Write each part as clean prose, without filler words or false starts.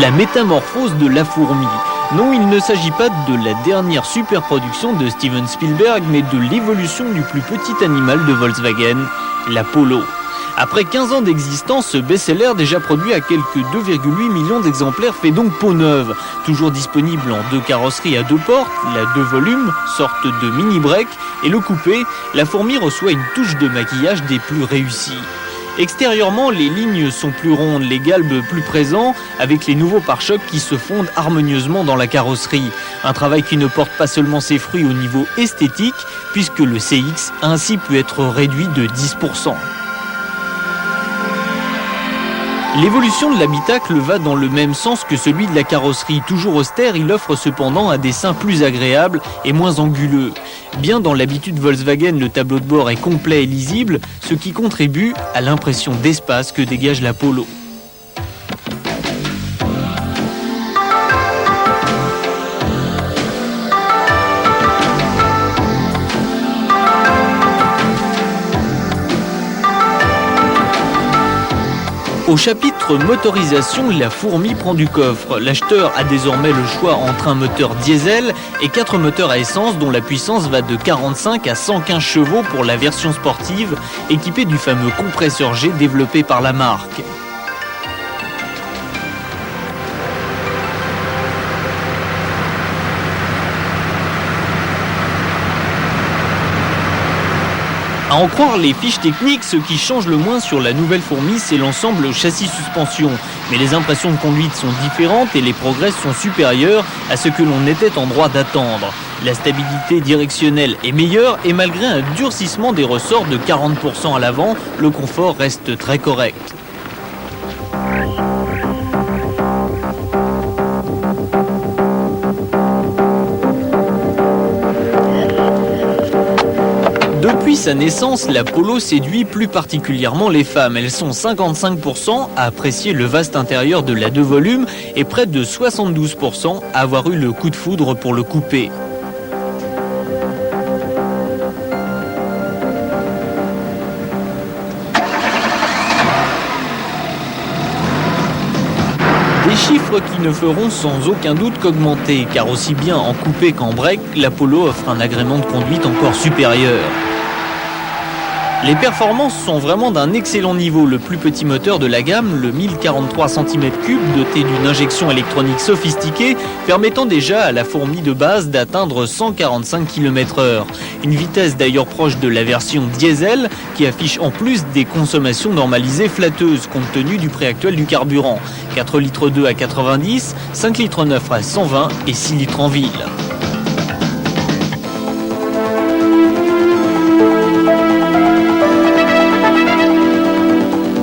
La métamorphose de la fourmi. Non, il ne s'agit pas de la dernière superproduction de Steven Spielberg, mais de l'évolution du plus petit animal de Volkswagen, la Polo. Après 15 ans d'existence, ce best-seller déjà produit à quelques 2,8 millions d'exemplaires fait donc peau neuve. Toujours disponible en 2 carrosseries à 2 portes, la 2 volumes, sorte de mini-break, et le coupé, la fourmi reçoit une touche de maquillage des plus réussies. Extérieurement, les lignes sont plus rondes, les galbes plus présents, avec les nouveaux pare-chocs qui se fondent harmonieusement dans la carrosserie. Un travail qui ne porte pas seulement ses fruits au niveau esthétique, puisque le CX a ainsi pu être réduit de 10%. L'évolution de l'habitacle va dans le même sens que celui de la carrosserie. Toujours austère, il offre cependant un dessin plus agréable et moins anguleux. Bien dans l'habitude Volkswagen, le tableau de bord est complet et lisible, ce qui contribue à l'impression d'espace que dégage la Polo. Au chapitre motorisation, la fourmi prend du coffre. L'acheteur a désormais le choix entre un moteur diesel et 4 moteurs à essence dont la puissance va de 45 à 115 chevaux pour la version sportive, équipée du fameux compresseur G développé par la marque. À en croire les fiches techniques, ce qui change le moins sur la nouvelle fourmi, c'est l'ensemble châssis-suspension. Mais les impressions de conduite sont différentes et les progrès sont supérieurs à ce que l'on était en droit d'attendre. La stabilité directionnelle est meilleure et malgré un durcissement des ressorts de 40% à l'avant, le confort reste très correct. Depuis sa naissance, la Polo séduit plus particulièrement les femmes. Elles sont 55% à apprécier le vaste intérieur de la 2 volumes et près de 72% à avoir eu le coup de foudre pour le coupé. Des chiffres qui ne feront sans aucun doute qu'augmenter, car aussi bien en coupé qu'en break, la Polo offre un agrément de conduite encore supérieur. Les performances sont vraiment d'un excellent niveau. Le plus petit moteur de la gamme, le 1043 cm3, doté d'une injection électronique sophistiquée, permettant déjà à la fourmi de base d'atteindre 145 km/h. Une vitesse d'ailleurs proche de la version diesel, qui affiche en plus des consommations normalisées flatteuses, compte tenu du prix actuel du carburant. 4,2 litres à 90, 5,9 litres à 120 et 6 litres en ville.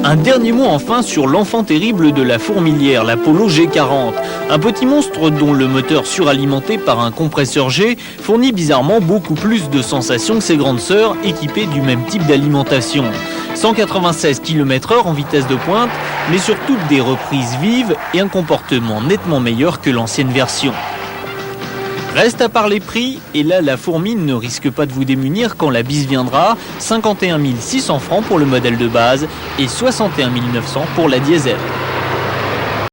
Un dernier mot enfin sur l'enfant terrible de la fourmilière, la Polo G40. Un petit monstre dont le moteur suralimenté par un compresseur G fournit bizarrement beaucoup plus de sensations que ses grandes sœurs équipées du même type d'alimentation. 196 km/h en vitesse de pointe, mais surtout des reprises vives et un comportement nettement meilleur que l'ancienne version. Reste à part les prix, et là la fourmi ne risque pas de vous démunir quand la bise viendra, 51 600 francs pour le modèle de base et 61 900 pour la diesel.